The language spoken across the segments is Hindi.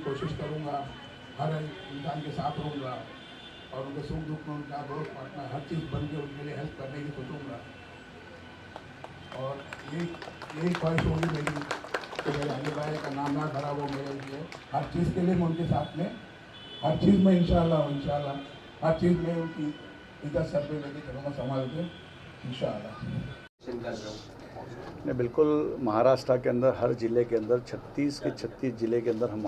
कोशिश करूँगा, हर इंसान के साथ रहूँगा और उनके सुख दुख में उनका दोस्त पार्टनर हर चीज़ बन के उनके लिए हेल्प करने की सोचूँगा। और यही ख्वाहिश होगी मेरी कि मेरे अली भाई का नाम ना खराब हो मेरे लिए। हर चीज़ के लिए मैं उनके साथ में, हर चीज़ में इंशाल्लाह हर चीज़ में उनकी इज्जत सर पे लेके चलूँगा, संभाल के इंशाल्लाह। नहीं, बिल्कुल महाराष्ट्र के अंदर हर जिले के अंदर 36 के 36 जिले के अंदर हम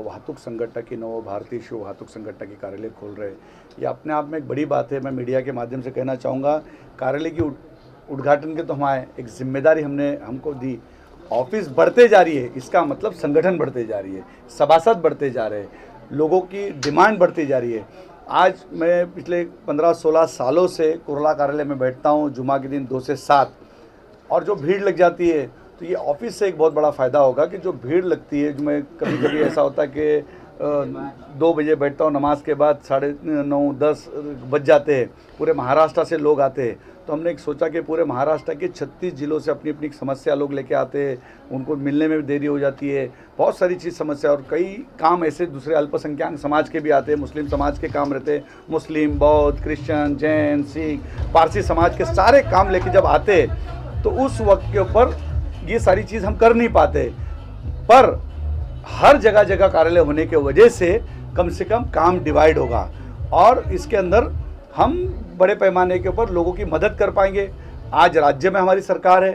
वाहतुक संगठन की नव भारतीय शिव वाहतुक संगठन की कार्यालय खोल रहे हैं। ये अपने आप में एक बड़ी बात है। मैं मीडिया के माध्यम से कहना चाहूँगा, कार्यालय की उद्घाटन के तो हमारे एक जिम्मेदारी हमको दी। ऑफिस बढ़ते जा रही है, इसका मतलब संगठन बढ़ते जा रही है, सभासद बढ़ते जा रहे हैं, लोगों की डिमांड बढ़ती जा रही है। आज मैं पिछले 15-16 सालों से कुरला कार्यालय में बैठता हूँ, जुमा के दिन 2 से 7, और जो भीड़ लग जाती है तो ये ऑफिस से एक बहुत बड़ा फ़ायदा होगा कि जो भीड़ लगती है, जो मैं कभी कभी ऐसा होता है कि 2 बजे बैठता हूँ, नमाज के बाद 9:30-10 बज जाते हैं, पूरे महाराष्ट्र से लोग आते हैं। तो हमने एक सोचा कि पूरे महाराष्ट्र के 36 जिलों से अपनी अपनी समस्या लोग लेके आते हैं, उनको मिलने में देरी हो जाती है, बहुत सारी चीज़ समस्या, और कई काम ऐसे दूसरे अल्पसंख्यक समाज के भी आते हैं, मुस्लिम समाज के काम रहते हैं, मुस्लिम, बौद्ध, क्रिश्चियन, जैन, सिख, पारसी समाज के सारे काम लेके जब आते हैं तो उस वक्त के ऊपर ये सारी चीज़ हम कर नहीं पाते। पर हर जगह जगह कार्यालय होने के वजह से कम काम डिवाइड होगा और इसके अंदर हम बड़े पैमाने के ऊपर लोगों की मदद कर पाएंगे। आज राज्य में हमारी सरकार है,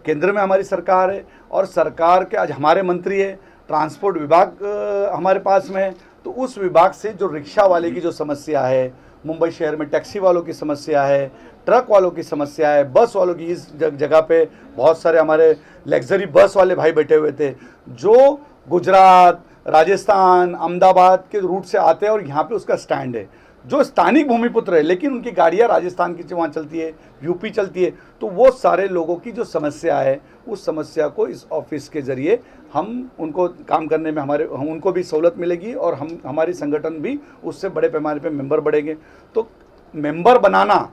केंद्र में हमारी सरकार है, और सरकार के आज हमारे मंत्री है, ट्रांसपोर्ट विभाग हमारे पास में है। तो उस विभाग से जो रिक्शा वाले की जो समस्या है, मुंबई शहर में टैक्सी वालों की समस्या है, ट्रक वालों की समस्या है, बस वालों की, इस जगह पे बहुत सारे हमारे लग्जरी बस वाले भाई बैठे हुए थे जो गुजरात, राजस्थान, अहमदाबाद के रूट से आते हैं और यहाँ पे उसका स्टैंड है, जो स्थानिक भूमिपुत्र है लेकिन उनकी गाड़ियाँ राजस्थान की वहाँ चलती है, यूपी चलती है। तो वो सारे लोगों की जो समस्या है, उस समस्या को इस ऑफिस के ज़रिए हम उनको काम करने में उनको भी सहूलत मिलेगी और हमारी संगठन भी उससे बड़े पैमाने पे मेंबर बढ़ेंगे। तो मेंबर बनाना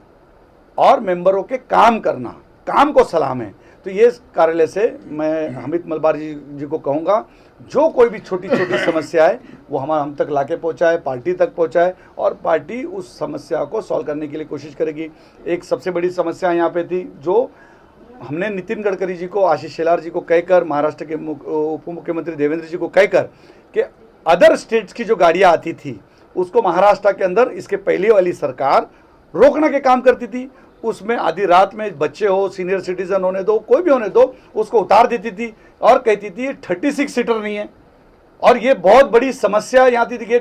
और मेंबरों के काम करना, काम को सलाम है। तो ये कार्यालय से मैं हमीद मलबारी जी को कहूँगा, जो कोई भी छोटी छोटी समस्या है वो हम तक लाके पहुँचाए, पार्टी तक पहुँचाए, और पार्टी उस समस्या को सॉल्व करने के लिए कोशिश करेगी। एक सबसे बड़ी समस्या यहाँ पे थी, जो हमने नितिन गडकरी जी को, आशीष शेलार जी को कहकर, महाराष्ट्र के उप मुख्यमंत्री देवेंद्र जी को कहकर कि अदर स्टेट्स की जो गाड़ियाँ आती थी उसको महाराष्ट्र के अंदर इसके पहले वाली सरकार रोकने के काम करती थी। उसमें आधी रात में बच्चे हो, सीनियर सिटीजन होने दो, कोई भी होने दो, उसको उतार देती थी और कहती थी 36 सीटर नहीं है। और ये बहुत बड़ी समस्या यहाँ थी कि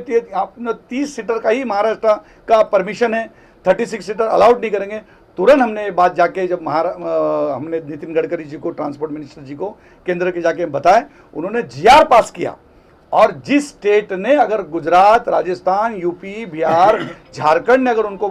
30 सीटर का ही महाराष्ट्र का परमिशन है, 36 सीटर अलाउड नहीं करेंगे। तुरंत हमने ये बात जाके जब हमने नितिन गडकरी जी को, ट्रांसपोर्ट मिनिस्टर जी को, केंद्र के जाके बताया, उन्होंने जीआर पास किया। और जिस स्टेट ने, अगर गुजरात, राजस्थान, यूपी, बिहार, झारखंड ने अगर उनको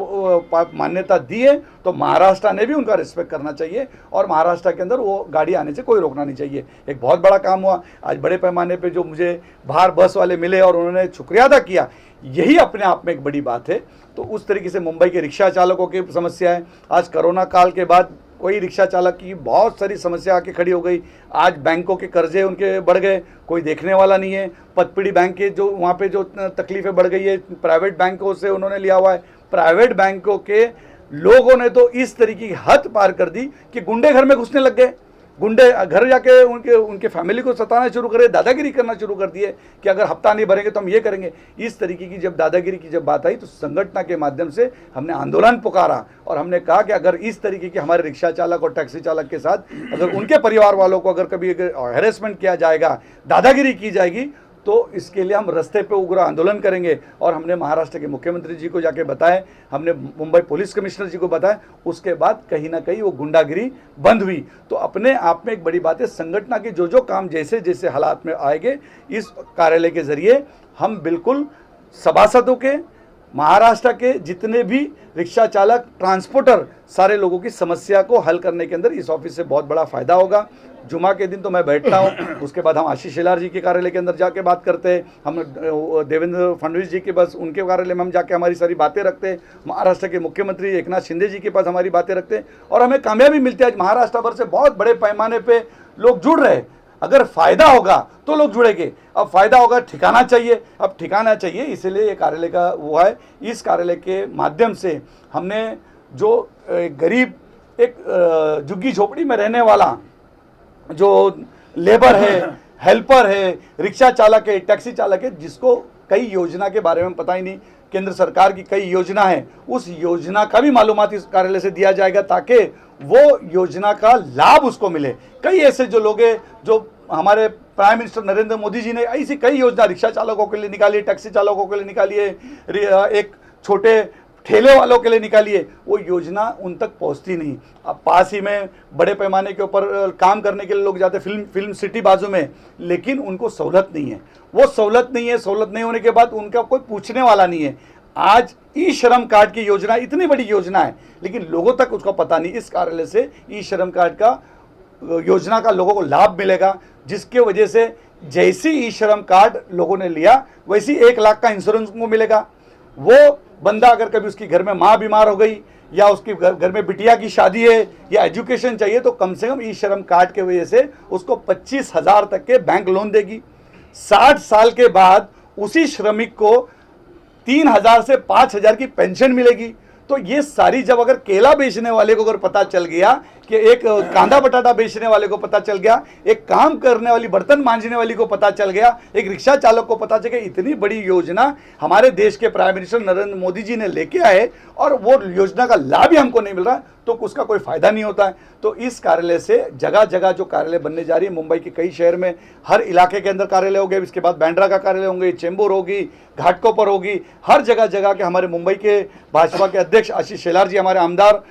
मान्यता दी है तो महाराष्ट्र ने भी उनका रिस्पेक्ट करना चाहिए और महाराष्ट्र के अंदर वो गाड़ी आने से कोई रोकना नहीं चाहिए। एक बहुत बड़ा काम हुआ आज बड़े पैमाने पे, जो मुझे बाहर बस वाले मिले और उन्होंने शुक्रिया अदा किया, यही अपने आप में एक बड़ी बात है। तो उस तरीके से मुंबई के रिक्शा चालकों की समस्या है। आज कोरोना काल के बाद कोई रिक्शा चालक की बहुत सारी समस्या आके खड़ी हो गई। आज बैंकों के कर्जे उनके बढ़ गए, कोई देखने वाला नहीं है। पतपीढ़ी बैंक के जो वहाँ पे जो तकलीफें बढ़ गई है, प्राइवेट बैंकों से उन्होंने लिया हुआ है। प्राइवेट बैंकों के लोगों ने तो इस तरीके की हद पार कर दी कि गुंडे घर में घुसने लग गए। गुंडे घर जाके उनके फैमिली को सताना शुरू करे, दादागिरी करना शुरू कर दिए कि अगर हफ्ता नहीं भरेंगे तो हम ये करेंगे। इस तरीके की जब दादागिरी की जब बात आई तो संगठन के माध्यम से हमने आंदोलन पुकारा और हमने कहा कि अगर इस तरीके के हमारे रिक्शा चालक और टैक्सी चालक के साथ अगर उनके परिवार वालों को अगर कभी हैरेसमेंट किया जाएगा, दादागिरी की जाएगी, तो इसके लिए हम रास्ते पे उग्र आंदोलन करेंगे। और हमने महाराष्ट्र के मुख्यमंत्री जी को जाके बताया, हमने मुंबई पुलिस कमिश्नर जी को बताया, उसके बाद कहीं ना कहीं वो गुंडागिरी बंद हुई। तो अपने आप में एक बड़ी बात है, संगठन के जो जो काम जैसे जैसे हालात में आएंगे, इस कार्यालय के जरिए हम बिल्कुल सभासदों के, महाराष्ट्र के जितने भी रिक्शा चालक, ट्रांसपोर्टर, सारे लोगों की समस्या को हल करने के अंदर इस ऑफिस से बहुत बड़ा फायदा होगा। जुमा के दिन तो मैं बैठता हूँ, उसके बाद हम आशीष शेलार जी के कार्यालय के अंदर जाके बात करते हैं, हम देवेंद्र फडणवीस जी के पास, उनके कार्यालय में हम जाके हमारी सारी बातें रखते हैं, महाराष्ट्र के मुख्यमंत्री एकनाथ शिंदे जी के पास हमारी बातें रखते हैं और हमें कामयाबी मिलती है। आज महाराष्ट्र भर से बहुत बड़े पैमाने पर लोग जुड़ रहे हैं। अगर फ़ायदा होगा तो लोग जुड़ेंगे। अब फ़ायदा होगा, ठिकाना चाहिए, अब ठिकाना चाहिए, इसीलिए ये कार्यालय का वो है। इस कार्यालय के माध्यम से हमने जो गरीब एक झुग्गी झोपड़ी में रहने वाला जो लेबर है, हेल्पर है, रिक्शा चालक है, टैक्सी चालक है, जिसको कई योजना के बारे में पता ही नहीं, केंद्र सरकार की कई योजना है, उस योजना का भी मालूमात इस कार्यालय से दिया जाएगा ताकि वो योजना का लाभ उसको मिले। कई ऐसे जो लोग हैं, जो हमारे प्राइम मिनिस्टर नरेंद्र मोदी जी ने ऐसी कई योजना रिक्शा चालकों के लिए निकाली है, टैक्सी चालकों के लिए निकाली है, एक छोटे ठेले वालों के लिए निकाली है, वो योजना उन तक पहुंचती नहीं। अब पास ही में बड़े पैमाने के ऊपर काम करने के लिए लोग जाते, फिल्म सिटी बाजू में, लेकिन उनको सहूलत नहीं है। वो सहूलत नहीं है, सहूलत नहीं होने के बाद उनका कोई पूछने वाला नहीं है। आज ई श्रम कार्ड की योजना इतनी बड़ी योजना है, लेकिन लोगों तक उसका पता नहीं। इस कार्यालय से ई श्रम कार्ड का योजना का लोगों को लाभ मिलेगा, जिसके वजह से जैसी ई श्रम कार्ड लोगों ने लिया वैसी 1 लाख का इंश्योरेंस उनको मिलेगा। वो बंदा अगर कभी उसकी घर में माँ बीमार हो गई या उसकी घर में बिटिया की शादी है या एजुकेशन चाहिए, तो कम से कम ई श्रम कार्ड के वजह से उसको 25,000 तक के बैंक लोन देगी। 60 साल के बाद उसी श्रमिक को 3,000 से 5,000 की पेंशन मिलेगी। तो ये सारी, जब अगर केला बेचने वाले को अगर पता चल गया, कि एक कांदा बटाटा बेचने वाले को पता चल गया, एक काम करने वाली बर्तन मांजने वाली को पता चल गया, एक रिक्शा चालक को पता चल गया, इतनी बड़ी योजना हमारे देश के प्राइम मिनिस्टर नरेंद्र मोदी जी ने लेके आए और वो योजना का लाभ ही हमको नहीं मिल रहा, तो उसका कोई फायदा नहीं होता है। तो इस कार्यालय से जगह जगह जो कार्यालय बनने जा रही है, मुंबई के कई शहर में हर इलाके के अंदर कार्यालय हो गए, इसके बाद बांद्रा का कार्यालय होंगे, चेंबूर होगी, घाटकोपर होगी, हर जगह जगह के हमारे मुंबई के भाजपा के अध्यक्ष आशीष शेलार जी, हमारे आमदार,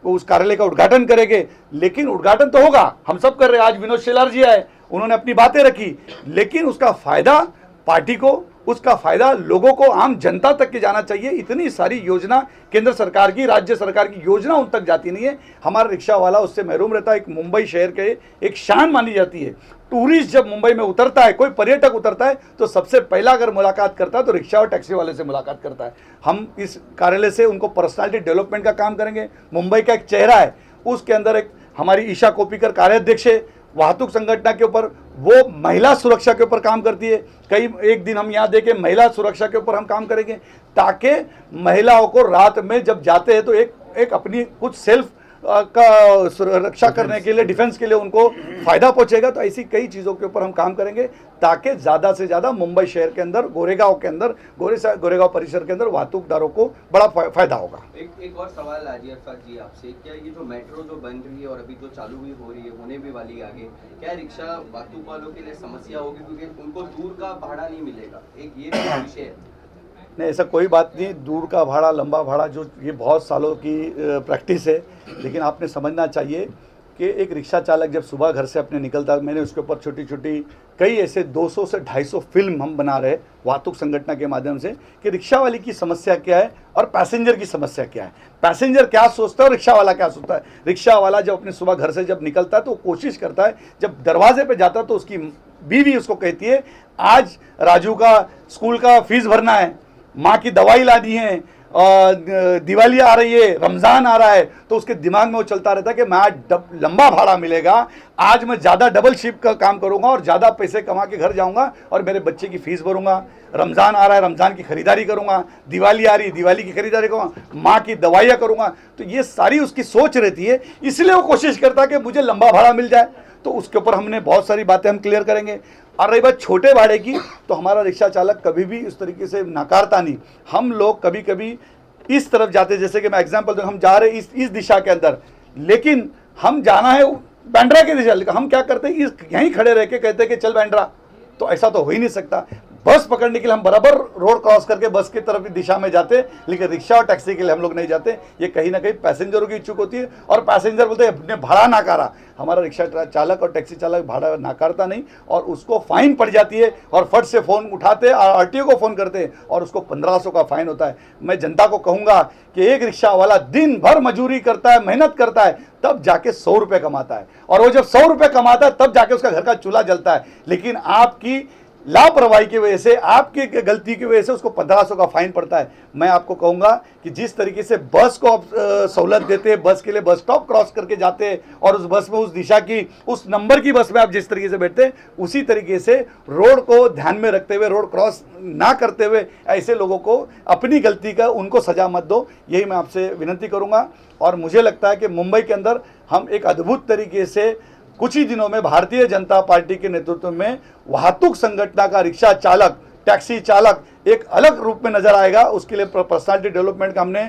उस कार्यालय का उद्घाटन करेंगे। लेकिन उद्घाटन तो होगा, हम सब कर रहे हैं, आज विनोद शेलार जी आए, उन्होंने अपनी बातें रखी, लेकिन उसका फायदा पार्टी को, उसका फायदा लोगों को, आम जनता तक के जाना चाहिए। इतनी सारी योजना केंद्र सरकार की, राज्य सरकार की योजना उन तक जाती नहीं है। हमारा रिक्शा वाला उससे महरूम रहता है। एक मुंबई शहर के एक शान मानी जाती है। टूरिस्ट जब मुंबई में उतरता है, कोई पर्यटक उतरता है, तो सबसे पहला अगर मुलाकात करता है तो रिक्शा और टैक्सी वाले से मुलाकात करता है। हम इस कार्यालय से उनको पर्सनालिटी डेवलपमेंट का काम करेंगे। मुंबई का एक चेहरा है, उसके अंदर एक हमारी ईशा कोपीकर कार्याध्यक्ष है, वाहतुक संगठन के ऊपर, वो महिला सुरक्षा के ऊपर काम करती है। कई एक दिन हम यहाँ देखें, महिला सुरक्षा के ऊपर हम काम करेंगे, ताकि महिलाओं को रात में जब जाते हैं तो एक अपनी कुछ सेल्फ का रक्षा करने के लिए, डिफेंस के लिए उनको फायदा पहुंचेगा। तो ऐसी कई चीज़ों के ऊपर हम काम करेंगे ताकि ज़्यादा से ज़्यादा मुंबई शहर के अंदर, गोरेगांव के अंदर, गोरेगांव परिसर के अंदर वाहतूकदारों को बड़ा फायदा होगा। एक और सवाल आजी अरफात जी आपसे, क्या ये जो मेट्रो जो बन रही है और अभी जो चालू भी हो रही है, होने भी वाली है आगे, क्या रिक्शा वाहतूक वालों के लिए समस्या होगी, क्योंकि उनको दूर का भाड़ा नहीं मिलेगा? एक ये भी विषय है। नहीं, ऐसा कोई बात नहीं। दूर का भाड़ा, लंबा भाड़ा, जो ये बहुत सालों की प्रैक्टिस है, लेकिन आपने समझना चाहिए कि एक रिक्शा चालक जब सुबह घर से अपने निकलता है, मैंने उसके ऊपर छोटी छोटी कई ऐसे 200 से 250 फिल्म हम बना रहे वाहतुक संगठन के माध्यम से, कि रिक्शा वाले की समस्या क्या है और पैसेंजर की समस्या क्या है, पैसेंजर क्या सोचता है और रिक्शा वाला क्या सोचता है। रिक्शा वाला जब अपने सुबह घर से जब निकलता है तो कोशिश करता है, जब दरवाजे पर जाता है तो उसकी बीवी उसको कहती है, आज राजू का स्कूल का फीस भरना है, माँ की दवाई लानी है, दिवाली आ रही है, रमज़ान आ रहा है, तो उसके दिमाग में वो चलता रहता है कि मैं आज लंबा भाड़ा मिलेगा, आज मैं ज़्यादा डबल शिफ्ट का काम करूंगा और ज़्यादा पैसे कमा के घर जाऊंगा और मेरे बच्चे की फीस भरूंगा, रमज़ान आ रहा है, रमज़ान की खरीदारी करूंगा, दिवाली आ रही है, दिवाली की खरीदारी करूंगा, माँ की दवाइयाँ करूंगा। तो ये सारी उसकी सोच रहती है, इसलिए वो कोशिश करता है कि मुझे लंबा भाड़ा मिल जाए। तो उसके ऊपर हमने बहुत सारी बातें हम क्लियर करेंगे। और रही बात छोटे भाड़े की, तो हमारा रिक्शा चालक कभी भी इस तरीके से नकारता नहीं। हम लोग कभी कभी इस तरफ जाते, जैसे कि मैं एग्जांपल दूं, हम जा रहे इस दिशा के अंदर, लेकिन हम जाना है बांद्रा की दिशा, हम क्या करते हैं, यहीं खड़े रह के कहते हैं कि चल बांद्रा, तो ऐसा तो हो ही नहीं सकता। बस पकड़ने के लिए हम बराबर रोड क्रॉस करके बस की तरफ दिशा में जाते, लेकिन रिक्शा और टैक्सी के लिए हम लोग नहीं जाते। ये कहीं ना कहीं पैसेंजरों की इच्छुक होती है, और पैसेंजर बोलते हैं अपने भाड़ा नाकारा। हमारा रिक्शा चालक और टैक्सी चालक भाड़ा नाकारता नहीं, और उसको फाइन पड़ जाती है, और फट से फ़ोन उठाते और आरटीओ को फ़ोन करते हैं और उसको 1500 का फाइन होता है। मैं जनता को कहूँगा कि एक रिक्शा वाला दिन भर मजदूरी करता है, मेहनत करता है, तब जाके 100 रुपये कमाता है, और वो जब 100 रुपये कमाता है तब जाके उसका घर का चूल्हा जलता है। लेकिन आपकी लापरवाही की वजह से, आपकी गलती की वजह से उसको 1500 का फाइन पड़ता है। मैं आपको कहूंगा कि जिस तरीके से बस को आप सहूलत देते हैं, बस के लिए बस स्टॉप क्रॉस करके जाते हैं और उस बस में उस दिशा की, उस नंबर की बस में आप जिस तरीके से बैठते हैं, उसी तरीके से रोड को ध्यान में रखते हुए, रोड क्रॉस ना करते हुए ऐसे लोगों को अपनी गलती का उनको सजा मत दो, यही मैं आपसे विनती करूंगा। और मुझे लगता है कि मुंबई के अंदर हम एक अद्भुत तरीके से कुछ ही दिनों में भारतीय जनता पार्टी के नेतृत्व में वाहतूक संगठन का रिक्शा चालक, टैक्सी चालक एक अलग रूप में नजर आएगा। उसके लिए पर्सनालिटी डेवलपमेंट का हमने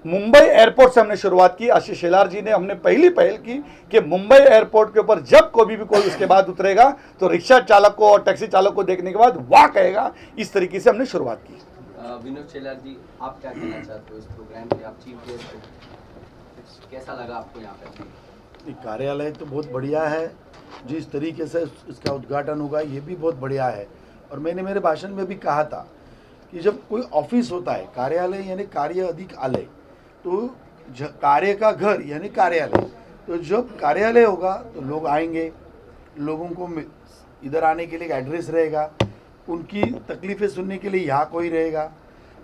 मुंबई एयरपोर्ट से हमने शुरुआत की। आशीष शेलार जी ने हमने पहली पहल की कि मुंबई एयरपोर्ट के ऊपर जब कोई उसके बाद उतरेगा तो रिक्शा चालक को और टैक्सी चालक को देखने के बाद वाह कहेगा। इस तरीके से हमने शुरुआत की। विनोद शेलार जी, आप क्या कहना चाहते हो इस प्रोग्राम के? आप चीफ गेस्ट हो, कैसा लगा आपको यहाँ पे? कार्यालय तो बहुत बढ़िया है, जिस तरीके से इसका उद्घाटन होगा ये भी बहुत बढ़िया है। और मैंने मेरे भाषण में भी कहा था कि जब कोई ऑफिस होता है, कार्यालय यानी कार्य अधिक आलय, तो कार्य का घर यानी कार्यालय, तो जब कार्यालय होगा तो लोग आएंगे, लोगों को इधर आने के लिए एक एड्रेस रहेगा, उनकी तकलीफ़ें सुनने के लिए यहाँ कोई रहेगा,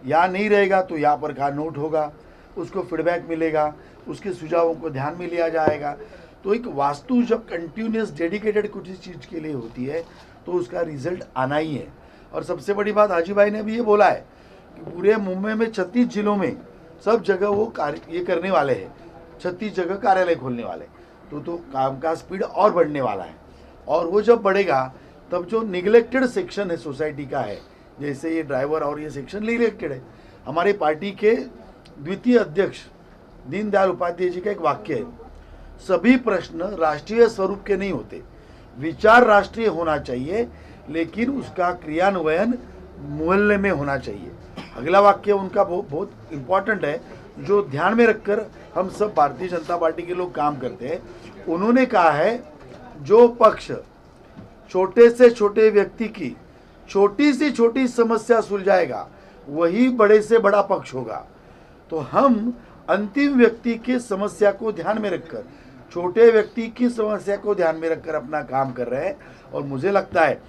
यहाँ नहीं रहेगा तो यहाँ पर का नोट होगा, उसको फीडबैक मिलेगा, उसके सुझावों को ध्यान में लिया जाएगा। तो एक वास्तु जब कंटिन्यूस डेडिकेटेड कुछ चीज़ के लिए होती है तो उसका रिजल्ट आना ही है। और सबसे बड़ी बात हाजी भाई ने भी ये बोला है कि पूरे मुंबई में 36 जिलों में सब जगह वो ये करने वाले हैं, 36 जगह कार्यालय खोलने वाले, तो काम का स्पीड और बढ़ने वाला है। और वो जब बढ़ेगा तब जो निगलेक्टेड सेक्शन है सोसाइटी का है, जैसे ये ड्राइवर और ये सेक्शन निगलेक्टेड है। हमारे पार्टी के द्वितीय अध्यक्ष दीनदयाल उपाध्याय जी का एक वाक्य है, सभी प्रश्न राष्ट्रीय स्वरूप के नहीं होते, विचार राष्ट्रीय होना चाहिए लेकिन उसका क्रियान्वयन मोहल्ले में होना चाहिए। अगला वाक्य उनका बहुत इम्पॉर्टेंट है, जो ध्यान में रखकर हम सब भारतीय जनता पार्टी के लोग काम करते हैं। उन्होंने कहा है, जो पक्ष छोटे से छोटे व्यक्ति की छोटी से छोटी समस्या सुलझाएगा वही बड़े से बड़ा पक्ष होगा। तो हम अंतिम व्यक्ति की समस्या को ध्यान में रखकर, छोटे व्यक्ति की समस्या को ध्यान में रखकर अपना काम कर रहे हैं। और मुझे लगता है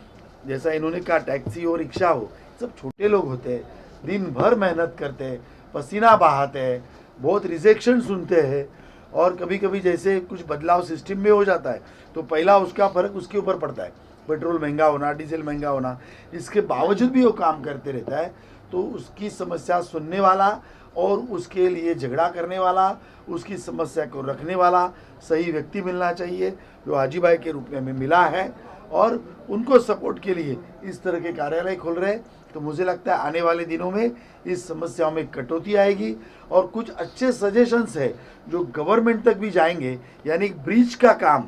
जैसा इन्होंने कहा, टैक्सी हो, रिक्शा हो, सब छोटे लोग होते हैं, दिन भर मेहनत करते हैं, पसीना बहाते हैं, बहुत रिजेक्शन सुनते हैं, और कभी कभी जैसे कुछ बदलाव सिस्टम में हो जाता है तो पहला उसका फर्क उसके ऊपर पड़ता है, पेट्रोल महंगा होना, डीजल महंगा होना, इसके बावजूद भी वो काम करते रहता है। तो उसकी समस्या सुनने वाला और उसके लिए झगड़ा करने वाला, उसकी समस्या को रखने वाला सही व्यक्ति मिलना चाहिए, जो हाजी भाई के रूप में हमें मिला है। और उनको सपोर्ट के लिए इस तरह के कार्यालय खोल रहे हैं। तो मुझे लगता है आने वाले दिनों में इस समस्याओं में कटौती आएगी और कुछ अच्छे सजेशंस है जो गवर्नमेंट तक भी जाएंगे। यानी ब्रिज का काम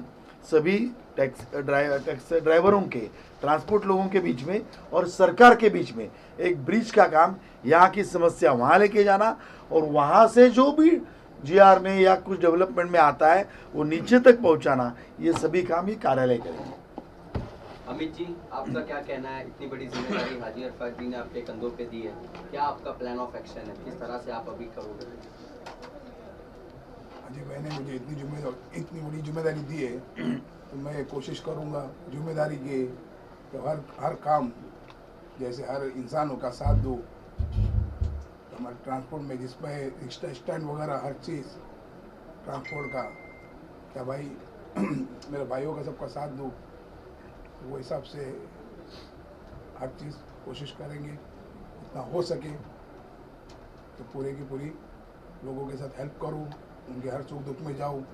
सभी टैक्स ड्राइवरों के, ट्रांसपोर्ट लोगों के बीच में और सरकार के बीच में एक ब्रिज का काम, यहाँ की समस्या वहाँ लेके जाना और वहाँ से जो भी जीआर में या कुछ डेवलपमेंट में आता है वो नीचे तक पहुँचाना, ये सभी काम ही कार्यालय करेंगे। अमित जी, आपका क्या कहना है? इतनी बड़ी जिम्मेदारी हाजी अरफात जी ने आपके कंधों पे दी है, क्या आपका प्लान ऑफ एक्शन है? किस तरह से आप अभी करोगे? हाजी भाई ने मुझे इतनी बड़ी जिम्मेदारी दी है तो मैं कोशिश करूँगा जिम्मेदारी के तो हर काम, जैसे हर इंसानों का साथ दूँ, हमारे ट्रांसपोर्ट में जिसमें रिक्शा स्टैंड वगैरह हर चीज़ ट्रांसपोर्ट का, क्या भाई मेरे भाइयों का सबका साथ दूँ, वो हिसाब से हर चीज़ कोशिश करेंगे जितना हो सके। तो पूरे की पूरी लोगों के साथ हेल्प करूँ, उनके हर सुख दुख में जाऊँ,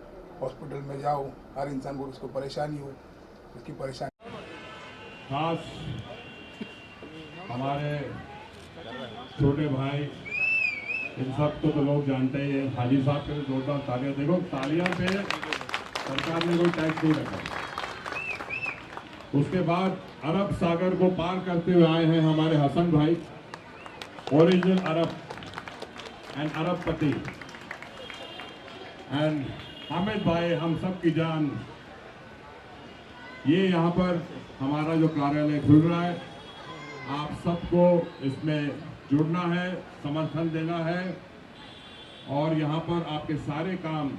हॉस्पिटल में जाऊँ, हर इंसान को उसको परेशानी हो उसकी परेशानी। खास हमारे छोटे भाई, इन सब को तो लोग जानते ही हैं, हाजी साहब के जोरदार तालियां। देखो तालियां पे सरकार ने कोई टैक्स नहीं रखा। उसके बाद अरब सागर को पार करते हुए आए हैं हमारे हसन भाई, ओरिजिनल अरब एंड अरबपति, एंड हामिद भाई, हम सब की जान। ये यहाँ पर हमारा जो कार्यालय खुल रहा है, आप सबको इसमें जुड़ना है, समर्थन देना है और यहाँ पर आपके सारे काम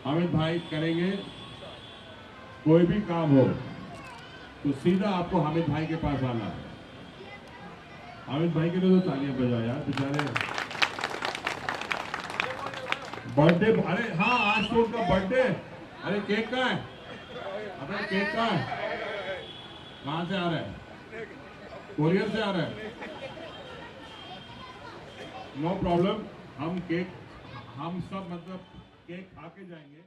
हामिद भाई करेंगे। कोई भी काम हो, तो सीधा आपको हामिद भाई के पास आना है। हामिद भाई के लिए तो तालियां बजाओ यार, बेचारे बर्थडे। अरे हाँ, आज तो उनका बर्थडे। अरे केक का है? अबे केक का है? कहाँ से आ रहा है? कोरियर से आ रहा है? नो प्रॉब्लम, हम सब मतलब केक खा के जाएंगे।